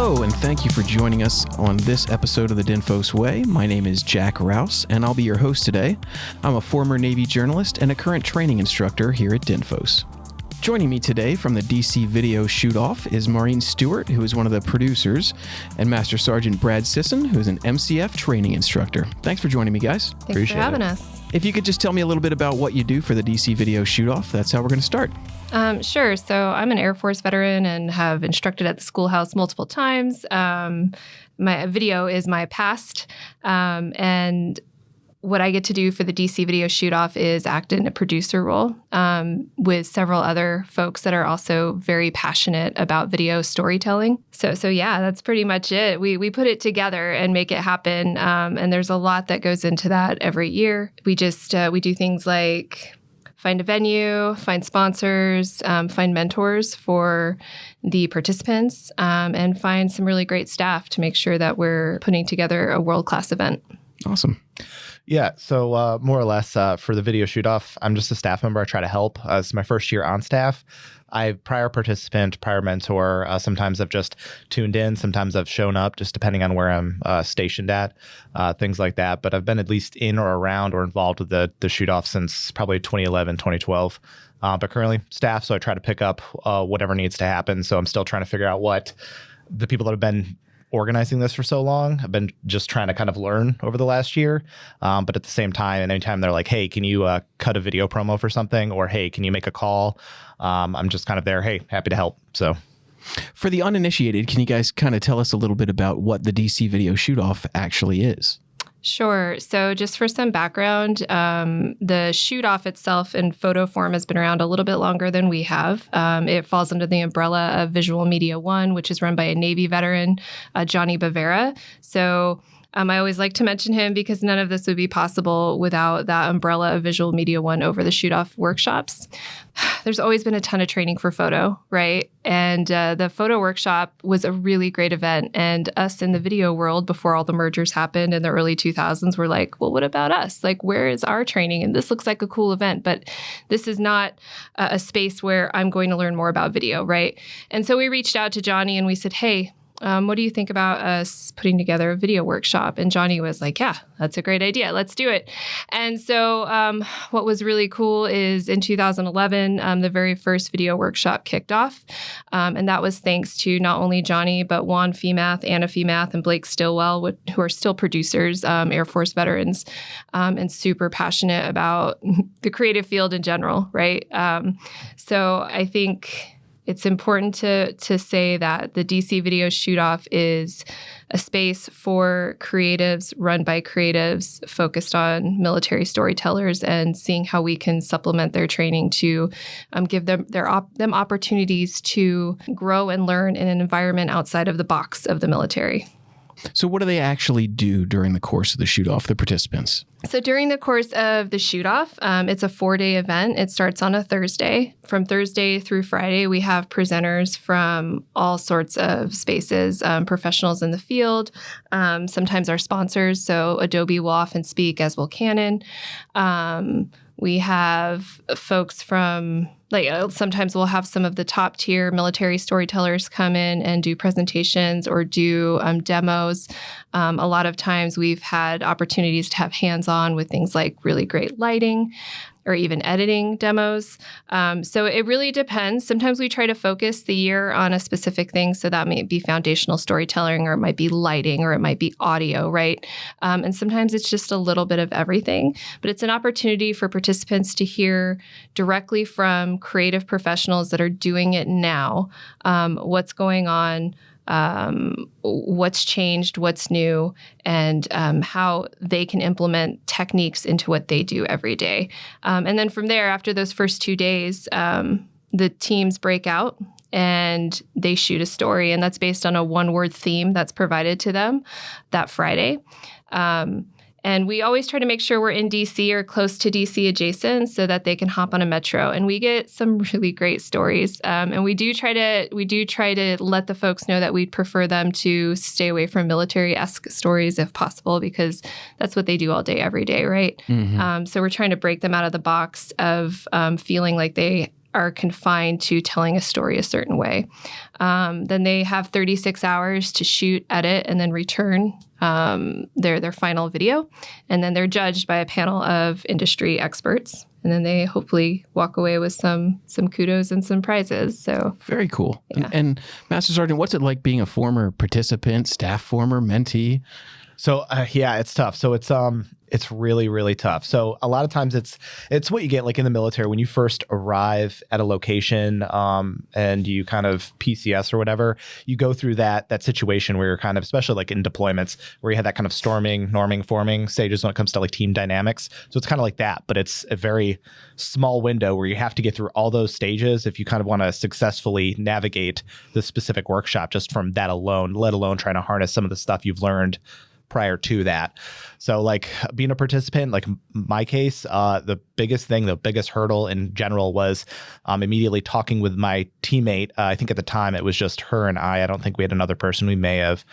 Hello, and thank you for joining us on this episode of the DINFOS Way. My name is Jack Rous, and I'll be your host today. I'm a former Navy journalist and a current training instructor here at DINFOS. Joining me today from the DC Video Shoot-Off is Maureen Stewart, who is one of the producers, and Master Sgt. Brad Sisson, who is an MCF training instructor. Thanks for joining me, guys. Thanks for having us. If you could just tell me a little bit about what you do for the DC Video Shoot-Off, that's how we're going to start. Sure. So I'm an Air Force veteran and have instructed at the schoolhouse multiple times. My video is my past, and what I get to do for the DC Video Shoot-Off is act in a producer role with several other folks that are also very passionate about video storytelling. So yeah, that's pretty much it. We put it together and make it happen, and there's a lot that goes into that every year. We do things like find a venue, find sponsors, find mentors for the participants, and find some really great staff to make sure that we're putting together a world-class event. Awesome. Yeah, so more or less for the video shoot-off, I'm just a staff member. I try to help. It's my first year on staff. I'm prior participant, prior mentor. Sometimes I've just tuned in. Sometimes I've shown up, just depending on where I'm stationed at, things like that. But I've been at least in or around or involved with the shoot-off since probably 2011, 2012. But currently staff, so I try to pick up whatever needs to happen. So I'm still trying to figure out what the people that have been organizing this for so long, I've been just trying to kind of learn over the last year. But at the same time, and anytime they're like, hey, can you cut a video promo for something? Or, hey, can you make a call? I'm just kind of there. Hey, happy to help. So for the uninitiated, can you guys kind of tell us a little bit about what the DC Video Shoot-Off actually is? Sure. So just for some background, the shoot-off itself in photo form has been around a little bit longer than we have. It falls under the umbrella of Visual Media One, which is run by a Navy veteran, Johnny Bavera. So I always like to mention him because none of this would be possible without that umbrella of Visual Media One over the shoot-off workshops. There's always been a ton of training for photo, right? And the photo workshop was a really great event. And us in the video world, before all the mergers happened in the early 2000s, were like, well, what about us? Like, where is our training? And this looks like a cool event, but this is not a space where I'm going to learn more about video, right? And so we reached out to Johnny and we said, hey, what do you think about us putting together a video workshop? And Johnny was like, yeah, that's a great idea. Let's do it. And so what was really cool is in 2011, the very first video workshop kicked off. And that was thanks to not only Johnny, but Juan Femath, Anna Femath, and Blake Stillwell, who are still producers, Air Force veterans, and super passionate about the creative field in general, right? So I think it's important to say that the DC Video Shoot-Off is a space for creatives, run by creatives, focused on military storytellers and seeing how we can supplement their training to give them opportunities to grow and learn in an environment outside of the box of the military. So what do they actually do during the course of the shoot-off, the participants? So during the course of the shoot-off, it's a 4-day event. It starts on a Thursday. From Thursday through Friday, we have presenters from all sorts of spaces, professionals in the field, sometimes our sponsors. So Adobe will often speak, as will Canon. We have folks from, sometimes we'll have some of the top tier military storytellers come in and do presentations or do demos. A lot of times we've had opportunities to have hands-on with things like really great lighting or even editing demos. So it really depends. Sometimes we try to focus the year on a specific thing. So that may be foundational storytelling, or it might be lighting, or it might be audio, right? And sometimes it's just a little bit of everything. But it's an opportunity for participants to hear directly from creative professionals that are doing it now, what's going on, what's changed, what's new, and how they can implement techniques into what they do every day. And then from there, after those first 2 days, the teams break out and they shoot a story, and that's based on a one-word theme that's provided to them that Friday. And we always try to make sure we're in DC or close to DC adjacent so that they can hop on a metro. And we get some really great stories. And we do try to let the folks know that we'd prefer them to stay away from military-esque stories if possible, because that's what they do all day, every day, right? Mm-hmm. So we're trying to break them out of the box of feeling like they are confined to telling a story a certain way. Then they have 36 hours to shoot, edit, and then return their final video. And then they're judged by a panel of industry experts. And then they hopefully walk away with some kudos and some prizes. So very cool. Yeah. And Master Sergeant, what's it like being a former participant, staff former, mentee? So yeah, it's tough. So it's really, really tough. So a lot of times it's what you get like in the military when you first arrive at a location and you kind of PCS or whatever, you go through that situation where you're kind of, especially like in deployments, where you have that kind of storming, norming, forming stages when it comes to like team dynamics. So it's kind of like that, but it's a very small window where you have to get through all those stages if you kind of want to successfully navigate the specific workshop just from that alone, let alone trying to harness some of the stuff you've learned prior to that. So like being a participant, like my case, the biggest hurdle in general was immediately talking with my teammate. I think at the time it was just her and I don't think we had another person. We may have,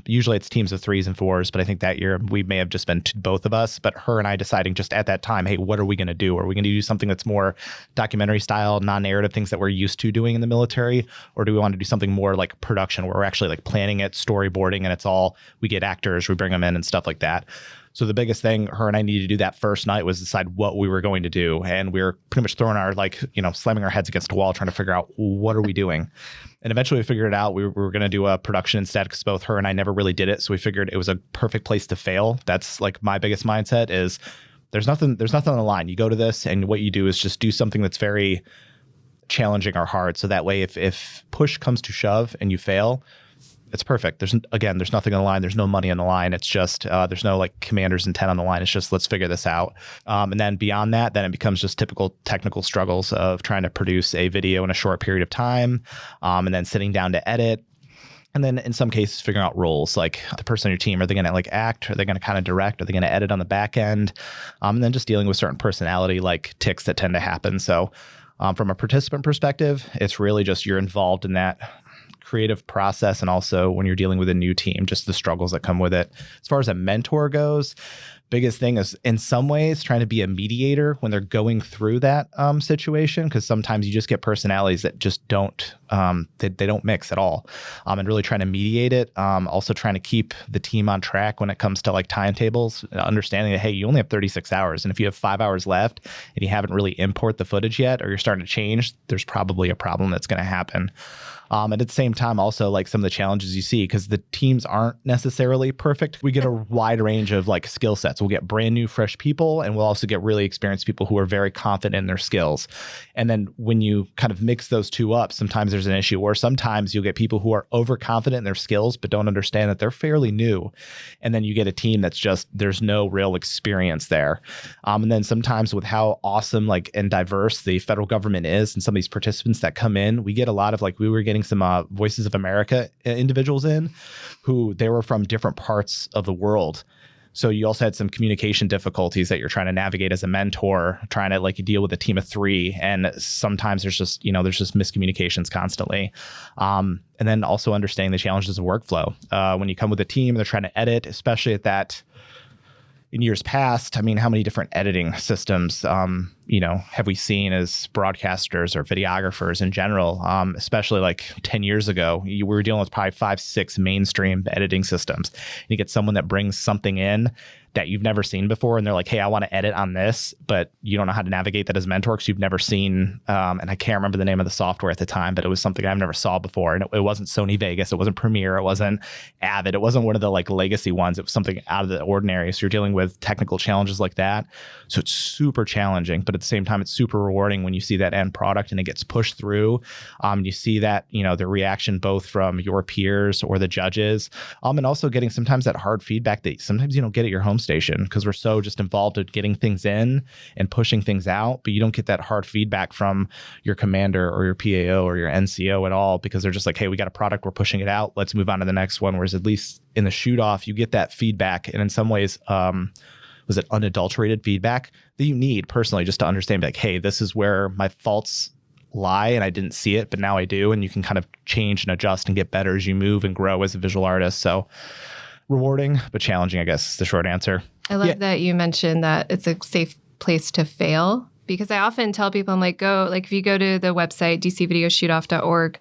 usually it's teams of 3s and 4s, but I think that year we may have just been both of us, but her and I deciding just at that time, hey, what are we going to do? Are we going to do something that's more documentary style, non-narrative, things that we're used to doing in the military? Or do we want to do something more like production where we're actually like planning it, storyboarding, and it's all, we get actors, we bring them in and stuff like that. So the biggest thing her and I needed to do that first night was decide what we were going to do. And we were pretty much throwing our slamming our heads against a wall, trying to figure out what are we doing. And eventually we figured it out. We were going to do a production instead because both her and I never really did it. So we figured it was a perfect place to fail. That's like my biggest mindset is there's nothing on the line. You go to this and what you do is just do something that's very challenging or hard. So that way, if push comes to shove and you fail, it's perfect. There's nothing on the line. There's no money on the line. It's just, there's no like commander's intent on the line. It's just, let's figure this out. And then beyond that, then it becomes just typical technical struggles of trying to produce a video in a short period of time. And then sitting down to edit. And then in some cases, figuring out roles, like the person on your team, are they going to like act? Are they going to kind of direct? Are they going to edit on the back end? And then just dealing with certain personality like tics that tend to happen. So from a participant perspective, it's really just you're involved in that creative process, and also when you're dealing with a new team, just the struggles that come with it. As far as a mentor goes, biggest thing is in some ways trying to be a mediator when they're going through that situation, because sometimes you just get personalities that just don't they don't mix at all, and really trying to mediate it. Also trying to keep the team on track when it comes to like timetables, understanding that, hey, you only have 36 hours, and if you have 5 hours left and you haven't really import the footage yet, or you're starting to change, there's probably a problem that's going to happen. And at the same time, also like some of the challenges you see, because the teams aren't necessarily perfect. We get a wide range of like skill sets. We'll get brand new, fresh people, and we'll also get really experienced people who are very confident in their skills. And then when you kind of mix those two up, sometimes there's an issue, or sometimes you'll get people who are overconfident in their skills, but don't understand that they're fairly new. And then you get a team that's just, there's no real experience there. And then sometimes with how awesome like and diverse the federal government is and some of these participants that come in, we get a lot of like, we were getting some Voices of America individuals in who they were from different parts of the world. So you also had some communication difficulties that you're trying to navigate as a mentor, trying to like deal with a team of 3. And sometimes there's just miscommunications constantly. And then also understanding the challenges of workflow. When you come with a team, they're trying to edit, especially at that in years past. I mean, how many different editing systems, have we seen as broadcasters or videographers in general, especially like 10 years ago, we were dealing with probably 5, 6 mainstream editing systems. And you get someone that brings something in that you've never seen before, and they're like, hey, I want to edit on this, but you don't know how to navigate that as a mentor because you've never seen, and I can't remember the name of the software at the time, but it was something I've never saw before. And it wasn't Sony Vegas, it wasn't Premiere, it wasn't Avid, it wasn't one of the like legacy ones. It was something out of the ordinary. So you're dealing with technical challenges like that. So it's super challenging, but at the same time, it's super rewarding when you see that end product and it gets pushed through. You see that, the reaction both from your peers or the judges, and also getting sometimes that hard feedback that sometimes you don't get at your home station because we're so just involved in getting things in and pushing things out, but you don't get that hard feedback from your commander or your PAO or your NCO at all, because they're just like, hey, we got a product, we're pushing it out, let's move on to the next one. Whereas at least in the shoot off, you get that feedback, and in some ways, was it unadulterated feedback that you need personally just to understand, like, hey, this is where my faults lie and I didn't see it, but now I do. And you can kind of change and adjust and get better as you move and grow as a visual artist. So rewarding, but challenging, I guess is the short answer. I love that you mentioned that it's a safe place to fail. because I often tell people, I'm like, if you go to the website, dcvideoshootoff.org,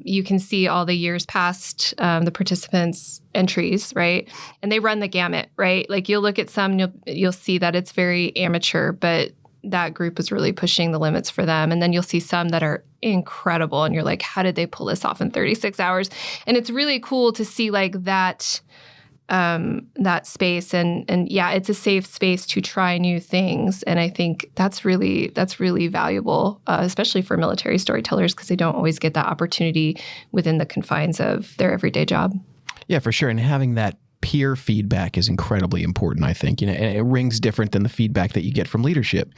you can see all the years past the participants' entries, right? And they run the gamut, right? Like you'll look at some, you'll see that it's very amateur, but that group is really pushing the limits for them. And then you'll see some that are incredible. And you're like, how did they pull this off in 36 hours? And it's really cool to see like that space. And yeah, it's a safe space to try new things. And I think that's really valuable, especially for military storytellers, because they don't always get that opportunity within the confines of their everyday job. Yeah, for sure. And having that peer feedback is incredibly important, I think. And it rings different than the feedback that you get from leadership.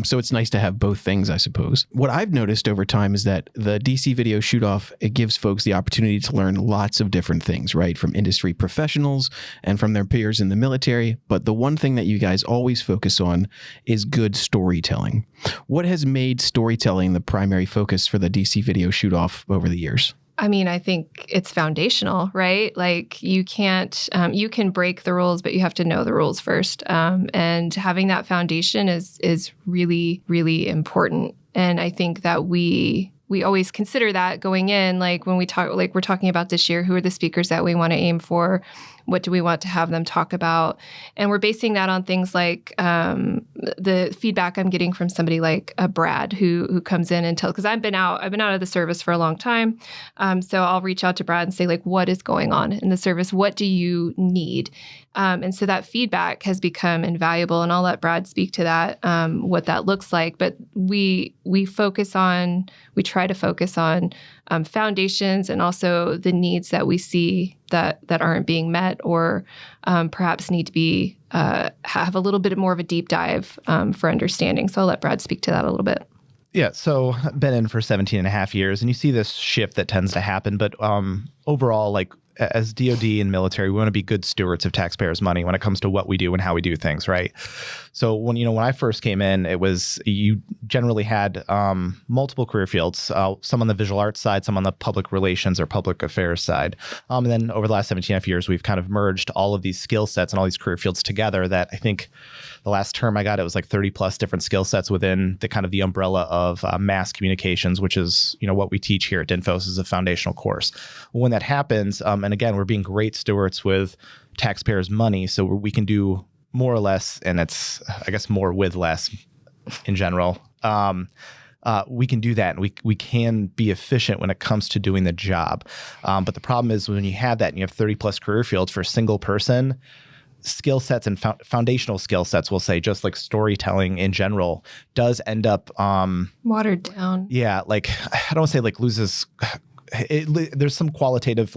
So it's nice to have both things, I suppose. What I've noticed over time is that the DC Video Shoot-Off, it gives folks the opportunity to learn lots of different things, right? From industry professionals and from their peers in the military. But the one thing that you guys always focus on is good storytelling. What has made storytelling the primary focus for the DC Video Shoot-Off over the years? I mean, I think it's foundational, right? Like you can't, you can break the rules, but you have to know the rules first. And having that foundation is really, really important. And I think that we always consider that going in, like when we talk, like we're talking about this year, who are the speakers that we want to aim for? What do we want to have them talk about? And we're basing that on things like the feedback I'm getting from somebody like Brad, who comes in and tells, because I've been out of the service for a long time. So I'll reach out to Brad and say, like, what is going on in the service? What do you need? And so that feedback has become invaluable, and I'll let Brad speak to that, what that looks like. But we try to focus on foundations and also the needs that we see that aren't being met, or perhaps need to be have a little bit more of a deep dive for understanding. So I'll let Brad speak to that a little bit. Yeah, so I've been in for 17 and a half years, and you see this shift that tends to happen. But overall, like as DoD and military, we want to be good stewards of taxpayers' money when it comes to what we do and how we do things, right? So when I first came in, it was you generally had multiple career fields, some on the visual arts side, some on the public relations or public affairs side. And then over the last 17 and a half years, we've kind of merged all of these skill sets and all these career fields together that I think the last term I got, it was like 30 plus different skill sets within the kind of the umbrella of mass communications, which is, what we teach here at DINFOS as a foundational course. When that happens, and again, we're being great stewards with taxpayers' money, so we can do more or less, and it's, I guess, more with less in general. We can do that, and we can be efficient when it comes to doing the job. But the problem is when you have that and you have 30 plus career fields for a single person, skill sets and foundational skill sets, we'll say, just like storytelling in general, does end up watered down. Yeah, like I don't want to say like loses. There's some qualitative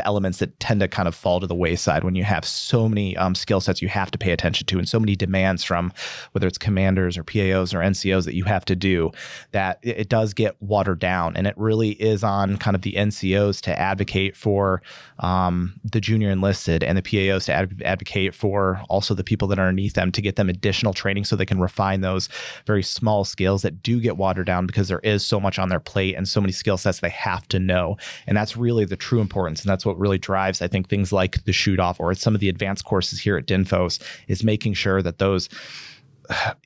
elements that tend to kind of fall to the wayside when you have so many skill sets you have to pay attention to, and so many demands from whether it's commanders or PAOs or NCOs that you have to do, that it does get watered down. And it really is on kind of the NCOs to advocate for the junior enlisted, and the PAOs to advocate for also the people that are underneath them, to get them additional training so they can refine those very small skills that do get watered down because there is so much on their plate and so many skill sets they have to know. And that's really the true importance. And that's what really drives, I think, things like the shoot off or some of the advanced courses here at DINFOS, is making sure that those,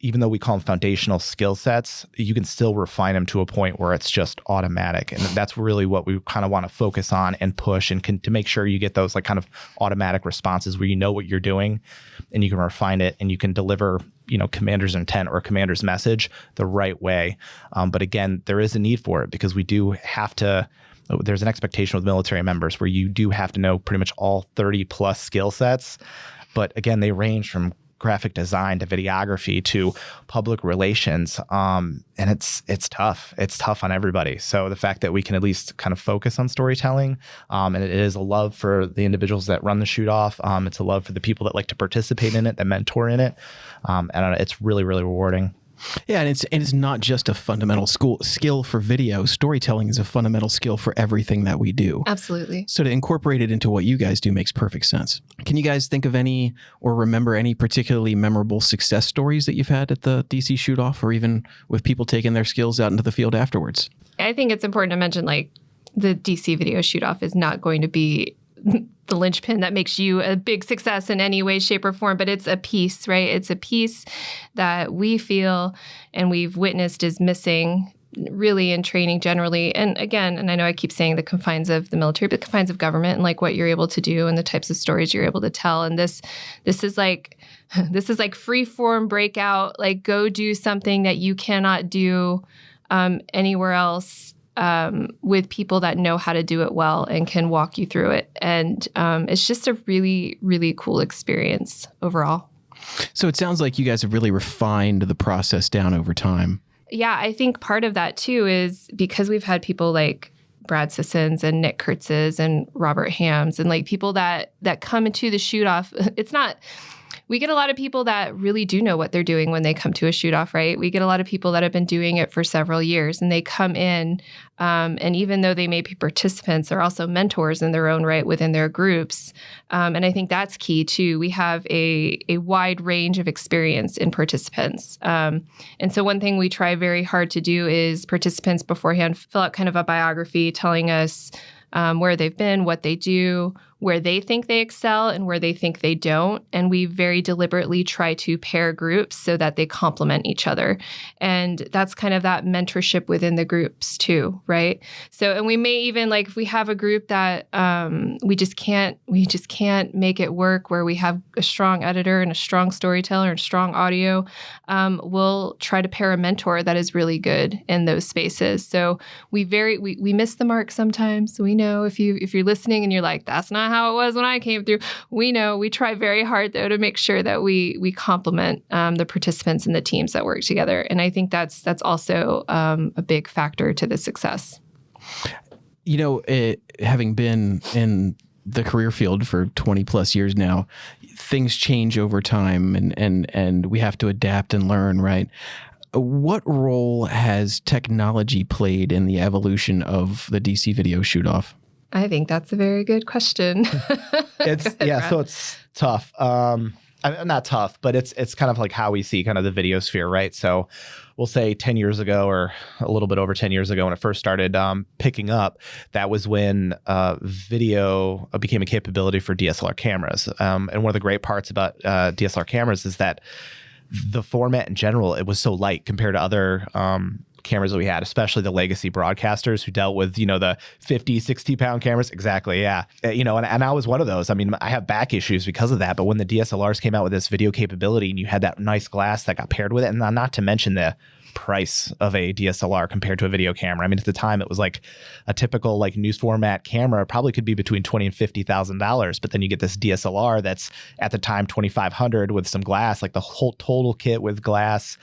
even though we call them foundational skill sets, you can still refine them to a point where it's just automatic. And that's really what we kind of want to focus on and push, and to make sure you get those like kind of automatic responses where you know what you're doing and you can refine it and you can deliver, commander's intent or commander's message the right way. But again, there is a need for it, because we do have to. There's an expectation with military members where you do have to know pretty much all 30 plus skill sets. But again, they range from graphic design to videography to public relations. And it's tough. It's tough on everybody. So the fact that we can at least kind of focus on storytelling, and it is a love for the individuals that run the shoot off. It's a love for the people that like to participate in it, that mentor in it. And it's really, really rewarding. Yeah, and it's not just a fundamental skill for video. Storytelling is a fundamental skill for everything that we do. Absolutely. So to incorporate it into what you guys do makes perfect sense. Can you guys think of any or remember any particularly memorable success stories that you've had at the DC shoot-off, or even with people taking their skills out into the field afterwards? I think it's important to mention, like, the DC video shoot-off is not going to be the linchpin that makes you a big success in any way, shape, or form, but it's a piece, right? It's a piece that we feel and we've witnessed is missing really in training generally. And again, and I know I keep saying the confines of the military, but the confines of government and like what you're able to do and the types of stories you're able to tell. And this is like free form breakout, like go do something that you cannot do anywhere else with people that know how to do it well and can walk you through it. And it's just a really, really cool experience overall. So it sounds like you guys have really refined the process down over time. Yeah, I think part of that too is because we've had people like Brad Sissons and Nick Kurtz's and Robert Hams and like people that come into the shoot off. It's not, we get a lot of people that really do know what they're doing when they come to a shoot off, right? We get a lot of people that have been doing it for several years and they come in and even though they may be participants, they're also mentors in their own right within their groups. And I think that's key too. We have a wide range of experience in participants. And so one thing we try very hard to do is participants beforehand fill out kind of a biography telling us where they've been, what they do, where they think they excel and where they think they don't. And we very deliberately try to pair groups so that they complement each other. And that's kind of that mentorship within the groups too, right? So, and we may even like, if we have a group that we just can't make it work where we have a strong editor and a strong storyteller and strong audio, we'll try to pair a mentor that is really good in those spaces. So we miss the mark sometimes. We know if you're listening and you're like, that's not how it was when I came through. We know we try very hard though to make sure that we complement the participants and the teams that work together. And I think that's also a big factor to the success. You know, having been in the career field for 20 plus years now, things change over time and we have to adapt and learn, right? What role has technology played in the evolution of the DC video shoot-off? I think that's a very good question. So it's tough. Not tough, but it's kind of like how we see kind of the video sphere, right? So we'll say 10 years ago or a little bit over 10 years ago when it first started picking up, that was when video became a capability for DSLR cameras. And one of the great parts about DSLR cameras is that the format in general, it was so light compared to other cameras that we had, especially the legacy broadcasters who dealt with, the 50, 60-pound cameras. Exactly, yeah. And I was one of those. I mean, I have back issues because of that. But when the DSLRs came out with this video capability and you had that nice glass that got paired with it, and not to mention the price of a DSLR compared to a video camera. I mean, at the time, it was like a typical like news format camera probably could be between $20,000 and $50,000. But then you get this DSLR that's at the time $2,500 with some glass, like the whole total kit with glass,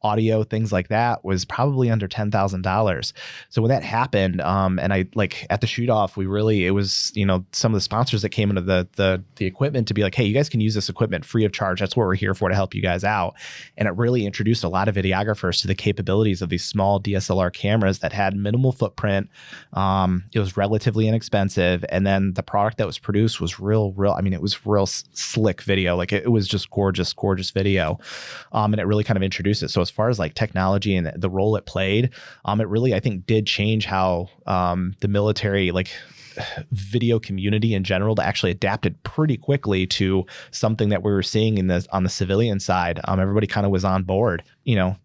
audio, things like that was probably under $10,000. So when that happened, and I like at the shoot off, it was, some of the sponsors that came into the equipment to be like, hey, you guys can use this equipment free of charge. That's what we're here for, to help you guys out. And it really introduced a lot of videographers to the capabilities of these small DSLR cameras that had minimal footprint. It was relatively inexpensive. And then the product that was produced was real, I mean, it was real slick video. Like it was just gorgeous video. And it really kind of introduced it. So as far as like technology and the role it played, it really, I think, did change how the military, like video community in general, actually adapted pretty quickly to something that we were seeing on the civilian side. Everybody kind of was on board.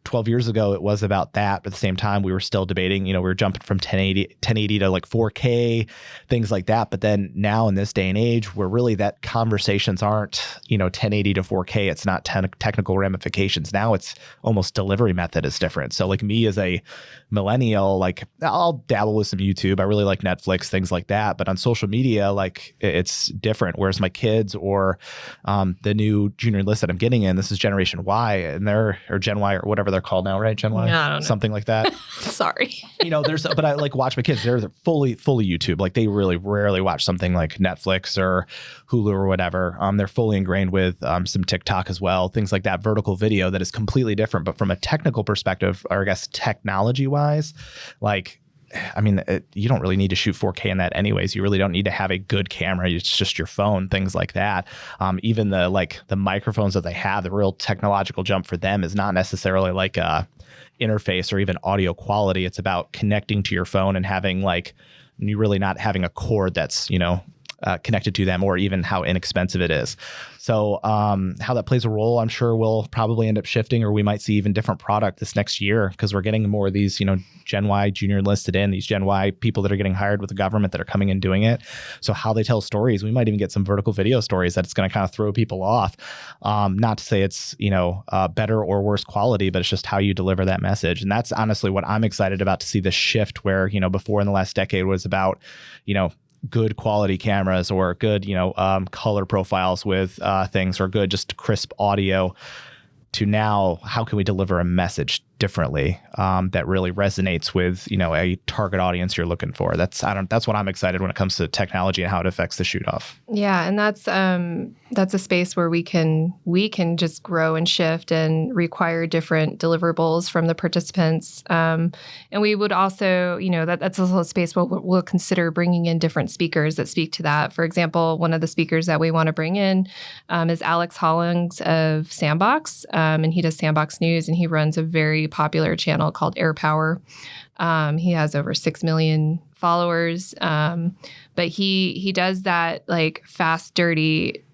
12 years ago, it was about that. But at the same time, we were still debating, we were jumping from 1080 to like 4K, things like that. But then now in this day and age, where really that conversations aren't, 1080 to 4K, it's not technical ramifications. Now it's almost delivery method is different. So like me as a millennial, like I'll dabble with some YouTube. I really like Netflix, things like that. But on social media, like it's different. Whereas my kids or the new junior enlist that I'm getting in, this is Generation Y, and or Gen Y or whatever they're called now, right? Gen Y, I don't know. Something like that. Sorry. But I like watch my kids. They're fully YouTube. Like they really rarely watch something like Netflix or Hulu or whatever. They're fully ingrained with some TikTok as well, things like that. Vertical video that is completely different. But from a technical perspective, or I guess technology wise, like, I mean, you don't really need to shoot 4K in that anyways. You really don't need to have a good camera. It's just your phone, things like that. Even the microphones that they have, the real technological jump for them is not necessarily like a interface or even audio quality. It's about connecting to your phone and having you really not having a cord that's, connected to them, or even how inexpensive it is. So how that plays a role, I'm sure will probably end up shifting, or we might see even different product this next year, because we're getting more of these, Gen Y junior enlisted in, these Gen Y people that are getting hired with the government that are coming and doing it. So how they tell stories, we might even get some vertical video stories that it's going to kind of throw people off. Not to say it's, better or worse quality, but it's just how you deliver that message. And that's honestly what I'm excited about, to see this shift where, before in the last decade was about, good quality cameras, or good, color profiles with things, or good, just crisp audio, to now, how can we deliver a message differently that really resonates with, a target audience you're looking for? That's what I'm excited when it comes to technology and how it affects the shoot off. Yeah, and that's a space where we can just grow and shift and require different deliverables from the participants. And we would also, that's also a space where we'll consider bringing in different speakers that speak to that. For example, one of the speakers that we want to bring in is Alex Hollings of Sandbox, and he does Sandbox News, and he runs a very popular channel called Air Power. He has over 6 million followers, but he does that like fast, dirty,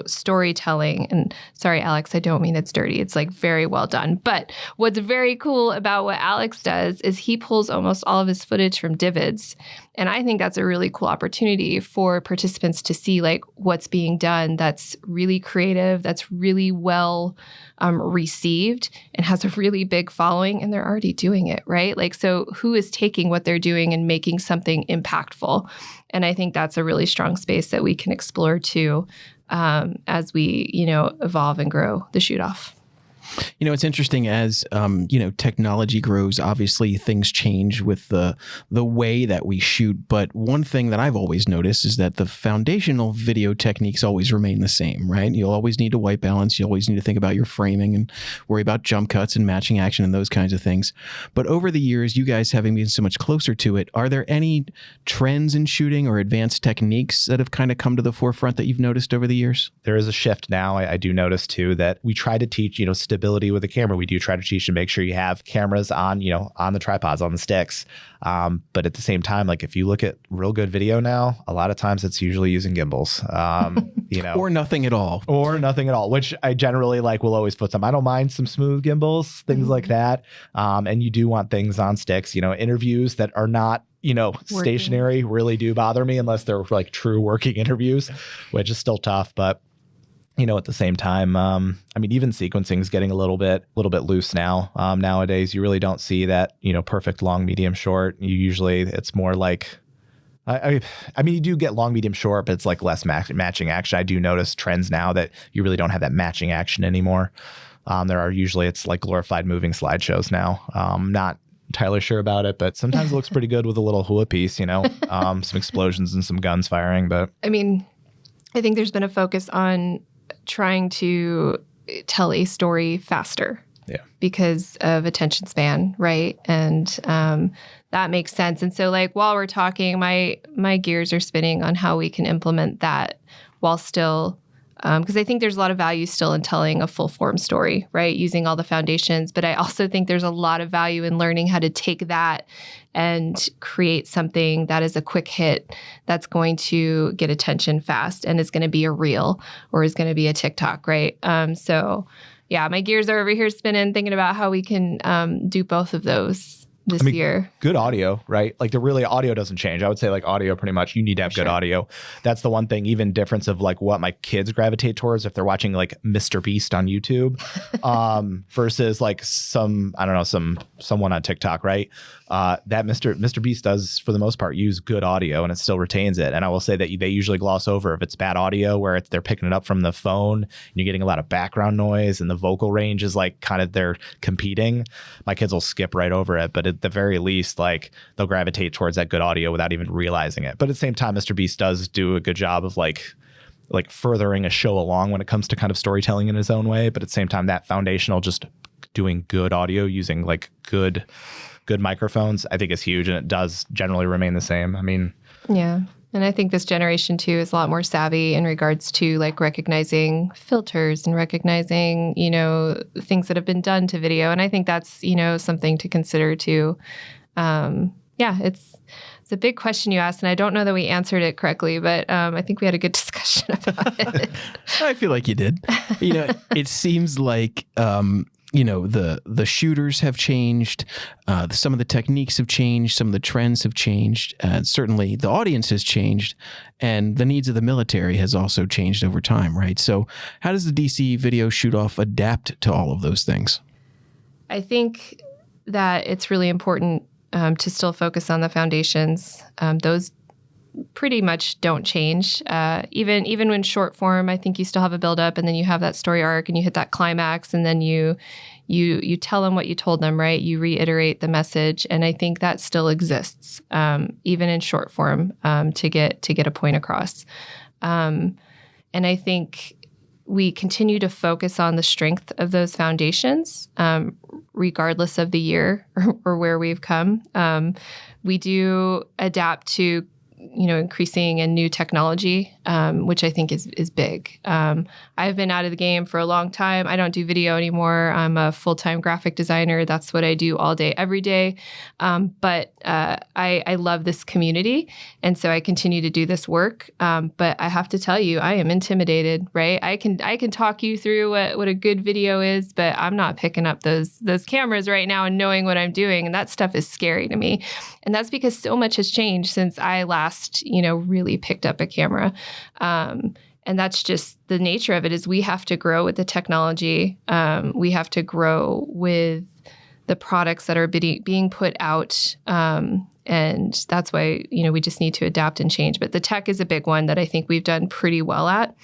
storytelling. And sorry, Alex, I don't mean it's dirty. It's like very well done. But what's very cool about what Alex does is he pulls almost all of his footage from DVDs. And I think that's a really cool opportunity for participants to see like what's being done that's really creative, that's really well received, and has a really big following, and they're already doing it, right? Like, so who is taking what they're doing and making something impactful? And I think that's a really strong space that we can explore too, as we, evolve and grow the shoot off. It's interesting as, technology grows, obviously things change with the way that we shoot. But one thing that I've always noticed is that the foundational video techniques always remain the same, right? You'll always need a white balance. You always need to think about your framing and worry about jump cuts and matching action and those kinds of things. But over the years, you guys having been so much closer to it, are there any trends in shooting or advanced techniques that have kind of come to the forefront that you've noticed over the years? There is a shift now. I do notice too that we try to teach, stability with the camera. We do try to teach to make sure you have cameras on, on the tripods, on the sticks. But at the same time, like if you look at real good video now, a lot of times it's usually using gimbals, or nothing at all, which I generally will always put some. I don't mind some smooth gimbals, things like that. And you do want things on sticks, interviews that are not, stationary really do bother me unless they're like true working interviews, which is still tough. But at the same time, even sequencing is getting a little bit loose now. Nowadays, you really don't see that, perfect long, medium, short. It's more like, you do get long, medium, short, but it's like less matching action. I do notice trends now that you really don't have that matching action anymore. It's like glorified moving slideshows now. Not entirely sure about it, but sometimes it looks pretty good with a little hula piece, some explosions and some guns firing. But I think there's been a focus on trying to tell a story faster, because of attention span, right? And that makes sense. And so, while we're talking, my gears are spinning on how we can implement that while still, because I think there's a lot of value still in telling a full form story, right? Using all the foundations. But I also think there's a lot of value in learning how to take that and create something that is a quick hit that's going to get attention fast and is going to be a reel or is going to be a TikTok, right? So yeah, my gears are over here spinning, thinking about how we can do both of those this year. Good audio, right? Audio doesn't change. I would say audio pretty much, you need to have good audio. That's the one thing, even difference of what my kids gravitate towards if they're watching Mr. Beast on YouTube versus someone on TikTok, right? That Mr. Beast does, for the most part, use good audio and it still retains it. And I will say that they usually gloss over if it's bad audio where they're picking it up from the phone and you're getting a lot of background noise and the vocal range is they're competing. My kids will skip right over it, but at the very least, they'll gravitate towards that good audio without even realizing it. But at the same time, Mr. Beast does do a good job of furthering a show along when it comes to kind of storytelling in his own way. But at the same time, that foundational, just doing good audio using good microphones, I think is huge, and it does generally remain the same. Yeah. And I think this generation too is a lot more savvy in regards to recognizing filters and recognizing, things that have been done to video. And I think that's, something to consider too. It's It's a big question you asked, and I don't know that we answered it correctly, but I think we had a good discussion about it. I feel like you did. It seems like, the shooters have changed. Some of the techniques have changed. Some of the trends have changed. Certainly the audience has changed, and the needs of the military has also changed over time, right? So how does the DC video shoot-off adapt to all of those things? I think that it's really important to still focus on the foundations. Those pretty much don't change. Even when short form, I think you still have a build-up, and then you have that story arc, and you hit that climax, and then you tell them what you told them, right? You reiterate the message, and I think that still exists, even in short form, to get a point across. And I think we continue to focus on the strength of those foundations, regardless of the year or where we've come. We do adapt to, increasing and new technology, which I think is big. I've been out of the game for a long time. I don't do video anymore. I'm a full-time graphic designer. That's what I do all day, every day. But I love this community. And so I continue to do this work. But I have to tell you, I am intimidated, right? I can talk you through what a good video is, but I'm not picking up those cameras right now and knowing what I'm doing. And that stuff is scary to me. And that's because so much has changed since I last, really picked up a camera. And that's just the nature of it, is we have to grow with the technology. We have to grow with the products that are being put out. And that's why, we just need to adapt and change. But the tech is a big one that I think we've done pretty well at.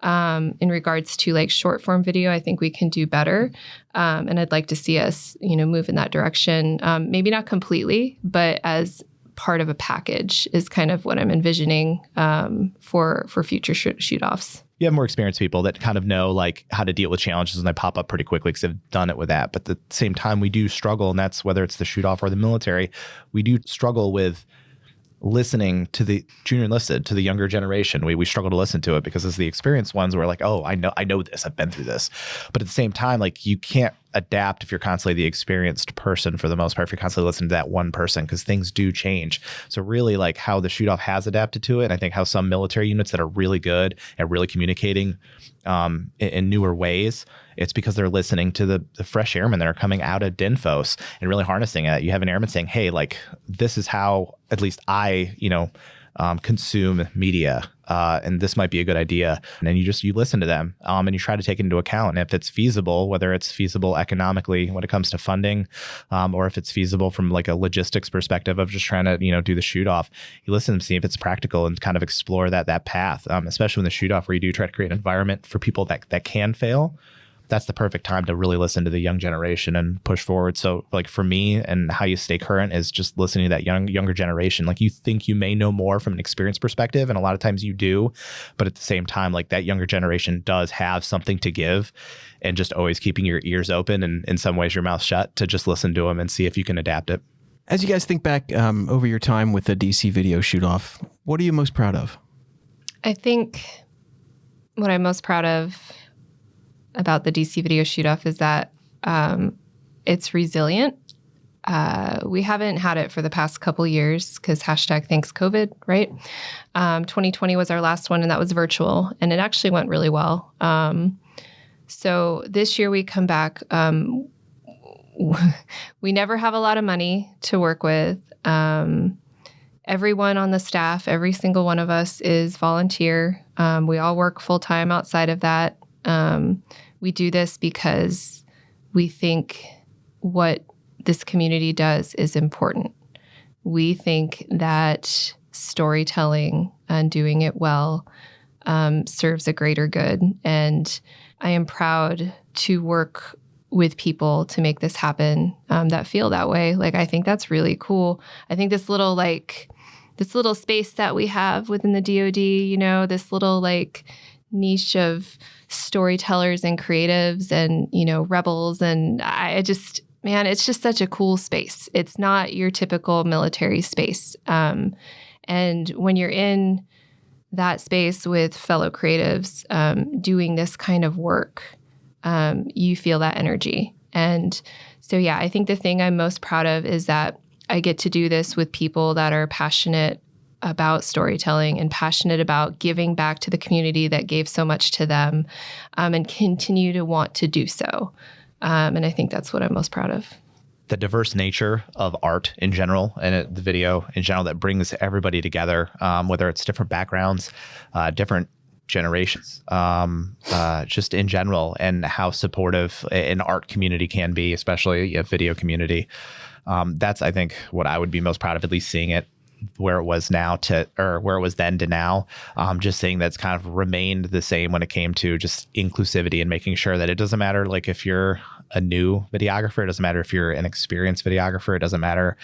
In regards to like short form video, I think we can do better. And I'd like to see us, move in that direction. Maybe not completely, but as part of a package is kind of what I'm envisioning for future shoot-offs. You have more experienced people that kind of know like how to deal with challenges when they pop up pretty quickly because they've done it with that. But at the same time, we do struggle, and that's whether it's the shoot-off or the military, we do struggle with listening to the junior enlisted, to the younger generation. We struggle to listen to it because as the experienced ones, we're like, oh, I know this, I've been through this. But at the same time, like you can't adapt if you're constantly the experienced person for the most part, if you're constantly listening to that one person, because things do change. So really like how the shoot off has adapted to it. And I think how some military units that are really good at really communicating in newer ways, it's because they're listening to the fresh airmen that are coming out of DINFOS and really harnessing it. You have an airman saying, hey, like this is how at least I, consume media. And this might be a good idea. And then you listen to them and you try to take it into account. And if it's feasible, whether it's feasible economically when it comes to funding, or if it's feasible from like a logistics perspective of just trying to, do the shoot off, you listen to see if it's practical and kind of explore that path, especially in the shoot off where you do try to create an environment for people that can fail. That's the perfect time to really listen to the young generation and push forward. So like for me, and how you stay current is just listening to that younger generation. Like you think you may know more from an experience perspective, and a lot of times you do, but at the same time, like that younger generation does have something to give, and just always keeping your ears open and in some ways your mouth shut to just listen to them and see if you can adapt it. As you guys think back over your time with the DC video shoot-off, what are you most proud of? I think what I'm most proud of about the DC video shoot-off is that it's resilient. We haven't had it for the past couple years because #thanks COVID, right? 2020 was our last one, and that was virtual, and it actually went really well. So this year we come back. We never have a lot of money to work with. Everyone on the staff, every single one of us is volunteer. We all work full-time outside of that. We do this because we think what this community does is important. We think that storytelling and doing it well serves a greater good. And I am proud to work with people to make this happen that feel that way. Like, I think that's really cool. I think this little space that we have within the DoD, this little niche of storytellers and creatives and, rebels. And it's just such a cool space. It's not your typical military space. And when you're in that space with fellow creatives doing this kind of work, you feel that energy. And so, yeah, I think the thing I'm most proud of is that I get to do this with people that are passionate about storytelling and passionate about giving back to the community that gave so much to them, and continue to want to do so. And I think that's what I'm most proud of. The diverse nature of art in general and the video in general that brings everybody together, whether it's different backgrounds, different generations, just in general, and how supportive an art community can be, especially a video community. That's, I think, what I would be most proud of, at least seeing it where it was now where it was then to now. Just seeing that's kind of remained the same when it came to just inclusivity and making sure that it doesn't matter, like, if you're a new videographer, it doesn't matter if you're an experienced videographer, it doesn't matter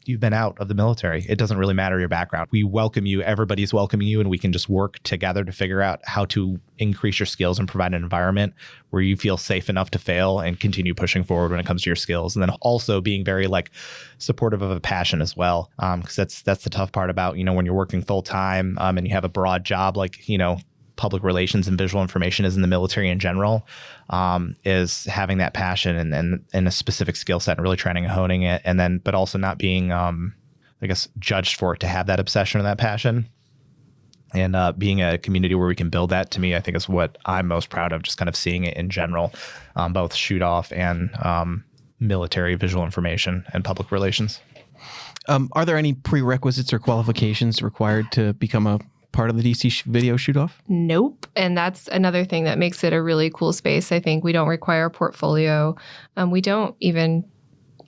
you've been out of the military, it doesn't really matter your background. We welcome you, everybody's welcoming you, and we can just work together to figure out how to increase your skills and provide an environment where you feel safe enough to fail and continue pushing forward when it comes to your skills. And then also being very supportive of a passion as well. Because that's the tough part about, when you're working full time, and you have a broad job, public relations and visual information is in the military in general, is having that passion and a specific skill set and really training and honing it. And then, but also not being, judged for it to have that obsession and that passion. And being a community where we can build that, to me, I think is what I'm most proud of, just kind of seeing it in general, both shoot off and military visual information and public relations. Are there any prerequisites or qualifications required to become a part of the DC video shoot-off? Nope. And that's another thing that makes it a really cool space. I think we don't require a portfolio. We don't even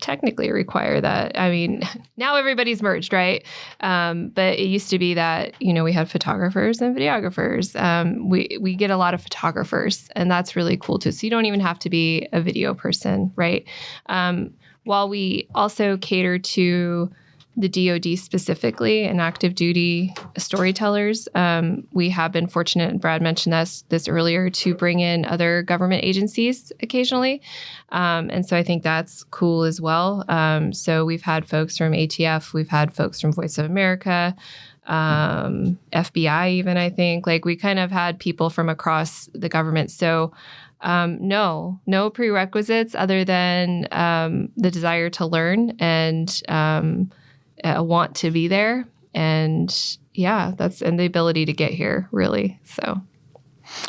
technically require that. I mean, now everybody's merged, right? But it used to be that, we had photographers and videographers. We get a lot of photographers, and that's really cool too. So you don't even have to be a video person, right? While we also cater to the DoD specifically and active duty storytellers, we have been fortunate, and Brad mentioned this earlier, to bring in other government agencies occasionally. And so I think that's cool as well. So we've had folks from ATF, we've had folks from Voice of America, FBI even, I think. We kind of had people from across the government. So no prerequisites other than the desire to learn and want to be there, and and the ability to get here, really.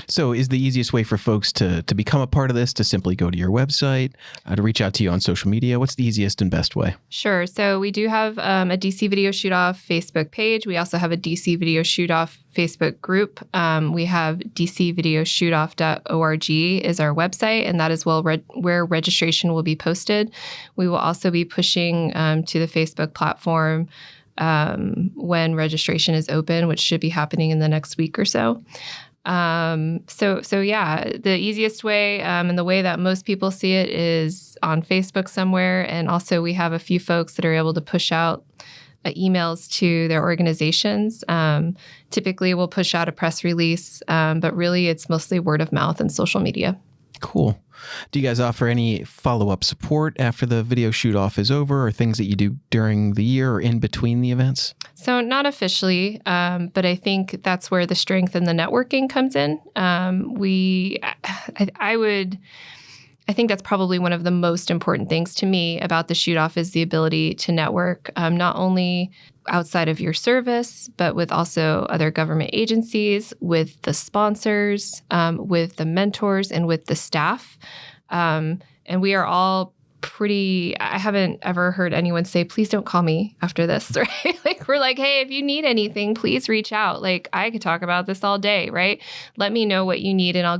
So is the easiest way for folks to become a part of this to simply go to your website, to reach out to you on social media? What's the easiest and best way? Sure. So we do have a DC Video Shoot-Off Facebook page. We also have a DC Video Shoot-Off Facebook group. We have dcvideoshootoff.org is our website, and that is where registration will be posted. We will also be pushing to the Facebook platform when registration is open, which should be happening in the next week or so. The easiest way, and the way that most people see it, is on Facebook somewhere. And also we have a few folks that are able to push out emails to their organizations. Typically we'll push out a press release, but really it's mostly word of mouth and social media. Cool. Do you guys offer any follow-up support after the video shoot-off is over, or things that you do during the year or in between the events? So not officially, but I think that's where the strength and the networking comes in. I think that's probably one of the most important things to me about the shoot-off is the ability to network, not only outside of your service, but with also other government agencies, with the sponsors, with the mentors, and with the staff. And we are all I haven't ever heard anyone say, please don't call me after this, right? We're like, hey, if you need anything, please reach out. I could talk about this all day, right? Let me know what you need and I'll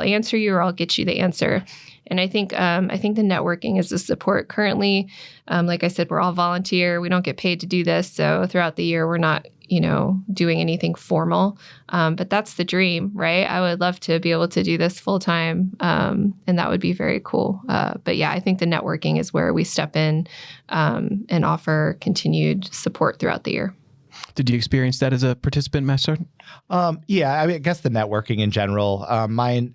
answer you, or I'll get you the answer. And I think the networking is the support. Currently, like I said, we're all volunteer. We don't get paid to do this. So throughout the year, we're not, doing anything formal. But that's the dream, right? I would love to be able to do this full time. And that would be very cool. But yeah, I think the networking is where we step in and offer continued support throughout the year. Did you experience that as a participant, Master Sergeant? Yeah, I guess the networking in general, my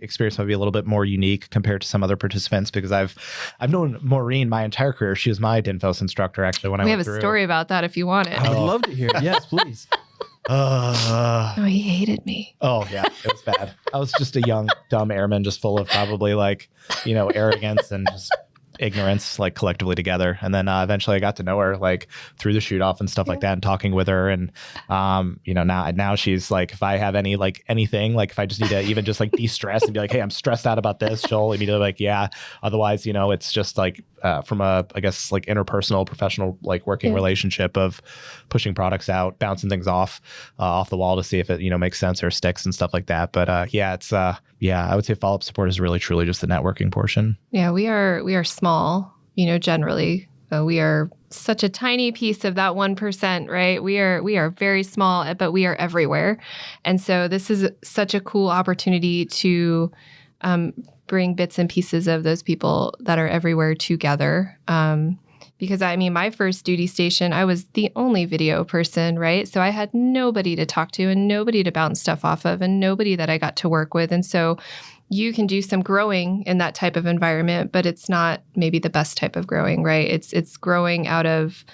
experience might be a little bit more unique compared to some other participants, because I've known Maureen my entire career. She was my DINFOS instructor, actually, when I went through. We have a story about that if you want it. I would love to hear it. Yes, please. He hated me. Oh, yeah, it was bad. I was just a young, dumb airman, just full of probably arrogance and just ignorance like collectively together. And then eventually I got to know her like through the shoot off and stuff like that, and talking with her. And now she's like, if I have anything, like if I just need to even just like de-stress and be like, hey, I'm stressed out about this, she'll immediately like, yeah. Otherwise, it's just like from a, I guess, like interpersonal professional like working relationship of pushing products out, bouncing things off the wall to see if it makes sense or sticks and stuff like that. But I would say follow-up support is really truly just the networking portion. Yeah, we are small, generally. We are such a tiny piece of that 1%, right? We are very small, but we are everywhere. And so this is such a cool opportunity to bring bits and pieces of those people that are everywhere together. Because my first duty station, I was the only video person, right? So I had nobody to talk to and nobody to bounce stuff off of and nobody that I got to work with. And so you can do some growing in that type of environment, but it's not maybe the best type of growing, right? It's growing out of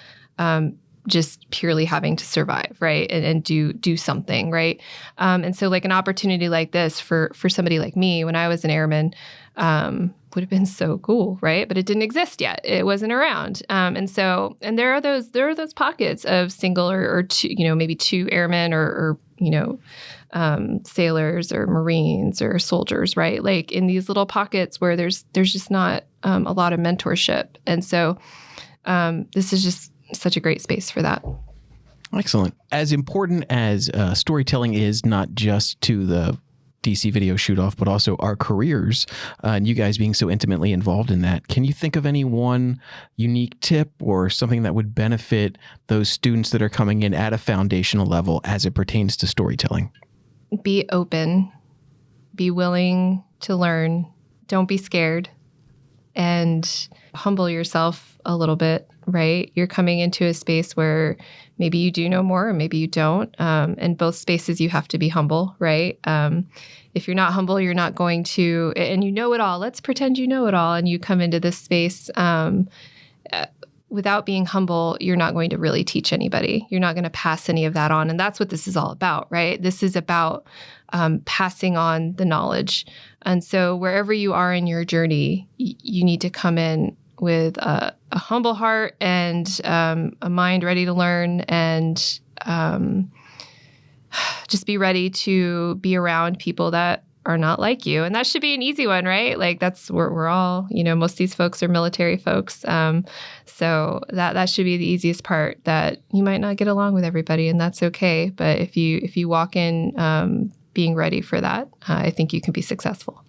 just purely having to survive, right? And do something, right? And so like an opportunity like this for somebody like me when I was an airman would have been so cool, right? But it didn't exist yet. It wasn't around. And there are those pockets of single or two, maybe two airmen or sailors or Marines or soldiers, right? Like in these little pockets where there's just not a lot of mentorship. And so this is just such a great space for that. Excellent. As important as storytelling is, not just to the DC video shoot-off, but also our careers, and you guys being so intimately involved in that, can you think of any one unique tip or something that would benefit those students that are coming in at a foundational level as it pertains to storytelling? Be open. Be willing to learn. Don't be scared. And humble yourself a little bit, right? You're coming into a space where maybe you do know more or maybe you don't. In both spaces, you have to be humble, right? If you're not humble, you're not going to, and you know it all. Let's pretend you know it all. And you come into this space without being humble, you're not going to really teach anybody. You're not going to pass any of that on. And that's what this is all about, right? This is about passing on the knowledge. And so wherever you are in your journey, you need to come in with a humble heart and a mind ready to learn, and just be ready to be around people that are not like you. And that should be an easy one, right? Like that's where we're all, most of these folks are military folks. So that should be the easiest part, that you might not get along with everybody, and that's okay. But if you walk in being ready for that, I think you can be successful.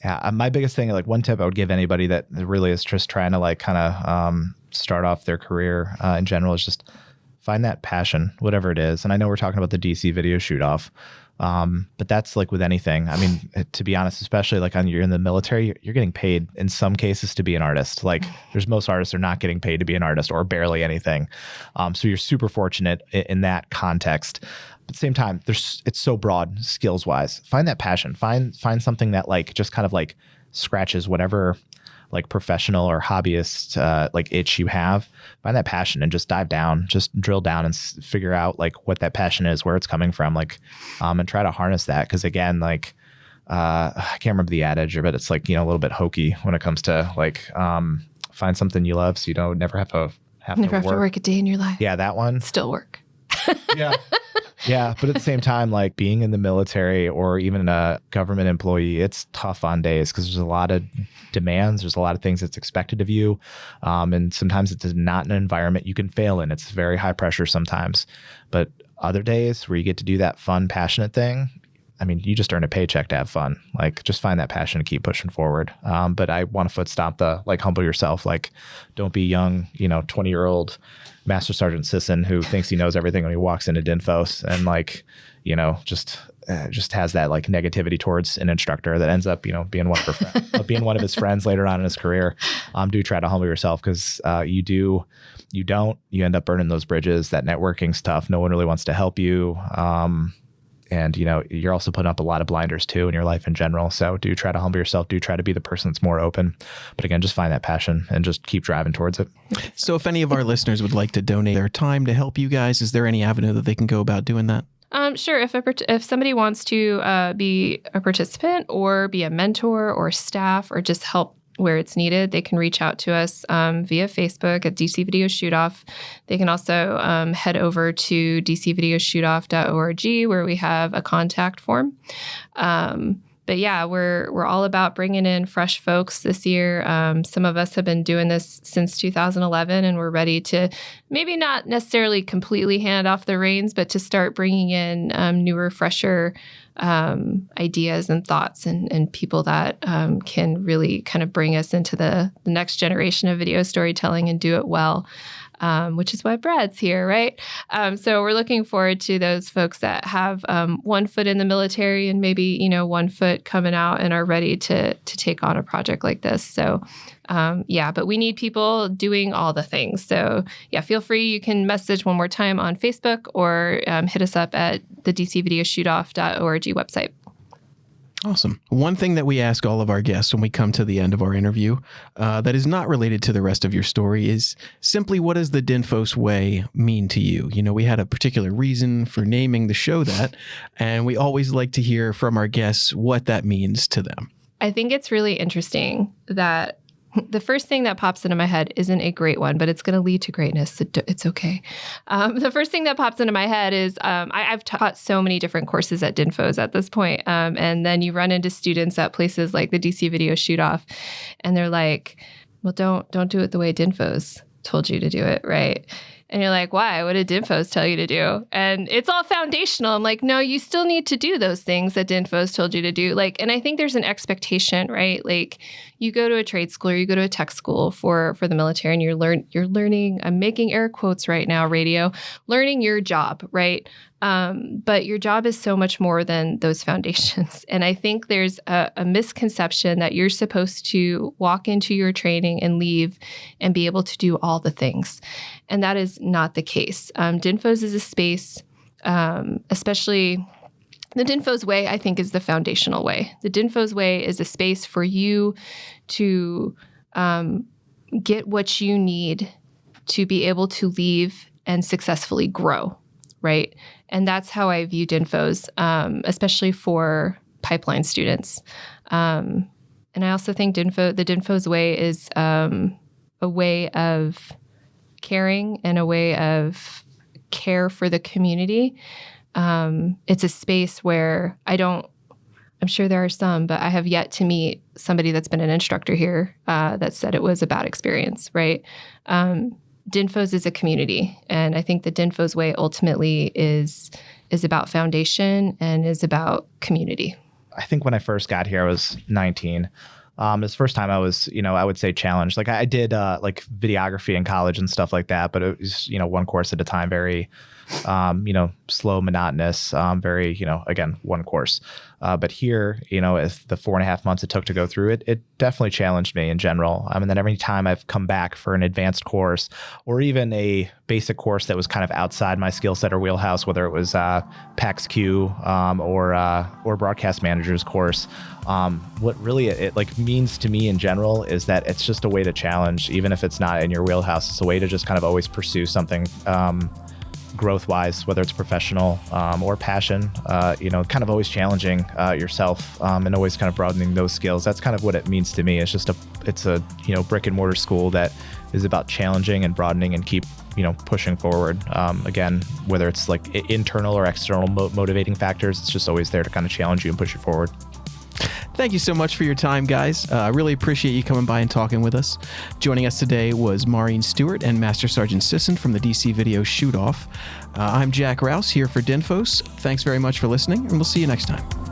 Yeah, my biggest thing, like one tip I would give anybody that really is just trying to like kind of start off their career in general, is just find that passion, whatever it is. And I know we're talking about the DC video shoot off, but that's like with anything. I mean, to be honest, especially like you're in the military, you're getting paid in some cases to be an artist. Like there's most artists are not getting paid to be an artist or barely anything. So you're super fortunate in that context. But at the same time, it's so broad skills wise. Find that passion. Find something that like just kind of like scratches whatever like professional or hobbyist like itch you have. Find that passion and just dive down, just drill down and figure out like what that passion is, where it's coming from, like and try to harness that. Because again, like I can't remember the adage, but it's like a little bit hokey when it comes to like find something you love so you don't never have to work a day in your life. Yeah, that one. Still work. Yeah. Yeah, but at the same time, like being in the military or even a government employee, it's tough on days because there's a lot of demands. There's a lot of things that's expected of you. And sometimes it's not an environment you can fail in. It's very high pressure sometimes. But other days where you get to do that fun, passionate thing, I mean, you just earn a paycheck to have fun. Like just find that passion and keep pushing forward. But I want to foot stomp the like humble yourself. Like don't be young, 20-year-old Master Sgt. Sisson who thinks he knows everything when he walks into DINFOS and like, just has that like negativity towards an instructor that ends up, being one of his friends later on in his career. Do try to humble yourself because you end up burning those bridges. That networking stuff, no one really wants to help you. And, you're also putting up a lot of blinders too in your life in general. So do try to humble yourself. Do try to be the person that's more open. But again, just find that passion and just keep driving towards it. So if any of our listeners would like to donate their time to help you guys, is there any avenue that they can go about doing that? Sure. If somebody wants to be a participant or be a mentor or staff or just help where it's needed, they can reach out to us via Facebook at DC Video Shoot Off. They can also head over to dcvideoshootoff.org where we have a contact form. But yeah, we're all about bringing in fresh folks this year. Some of us have been doing this since 2011, and we're ready to maybe not necessarily completely hand off the reins, but to start bringing in newer, fresher ideas and thoughts and people that can really kind of bring us into the next generation of video storytelling and do it well. Which is why Brad's here, right? So we're looking forward to those folks that have one foot in the military and maybe, one foot coming out and are ready to take on a project like this. So but we need people doing all the things. So yeah, feel free. You can message one more time on Facebook or hit us up at the dcvideoshootoff.org website. Awesome. One thing that we ask all of our guests when we come to the end of our interview that is not related to the rest of your story is simply, what does the DINFOS way mean to you? We had a particular reason for naming the show that, and we always like to hear from our guests what that means to them. I think it's really interesting that the first thing that pops into my head isn't a great one, but it's going to lead to greatness. It's okay. The first thing that pops into my head is I've taught so many different courses at DINFOS at this point. And then you run into students at places like the DC Video Shoot Off, and they're like, well, don't do it the way DINFOS told you to do it, right? And you're like, why? What did DINFOS tell you to do? And it's all foundational. I'm like, no, you still need to do those things that DINFOS told you to do. And I think there's an expectation, right? Like, you go to a trade school or you go to a tech school for the military, and you're learning, I'm making air quotes right now, radio, learning your job, right? But your job is so much more than those foundations. And I think there's a misconception that you're supposed to walk into your training and leave and be able to do all the things. And that is not the case. DINFOS is a space, especially the DINFOS way, I think, is the foundational way. The DINFOS way is a space for you to get what you need to be able to leave and successfully grow, right? And that's how I view DINFOS, especially for pipeline students. And I also think the DINFOS way is a way of caring and a way of care for the community. It's a space where I'm sure there are some, but I have yet to meet somebody that's been an instructor here that said it was a bad experience, right? DINFOS is a community, and I think the DINFOS way ultimately is about foundation and is about community. I think when I first got here, I was 19. This first time I was, I would say challenged. Like, I did videography in college and stuff like that, but it was, one course at a time, very, slow, monotonous, very, again, one course. But here, as the 4.5 months it took to go through it, it definitely challenged me in general. And then every time I've come back for an advanced course or even a basic course that was kind of outside my skill set or wheelhouse, whether it was PAX-Q or broadcast manager's course, what really it means to me in general is that it's just a way to challenge, even if it's not in your wheelhouse. It's a way to just kind of always pursue something growth-wise, whether it's professional or passion, kind of always challenging yourself and always kind of broadening those skills. That's kind of what it means to me. It's just a brick and mortar school that is about challenging and broadening and keep pushing forward. Again, whether it's like internal or external motivating factors, it's just always there to kind of challenge you and push you forward. Thank you so much for your time, guys. I really appreciate you coming by and talking with us. Joining us today was Maureen Stewart and Master Sgt. Sisson from the DC Video Shoot Off. I'm Jack Rous here for DINFOS. Thanks very much for listening, and we'll see you next time.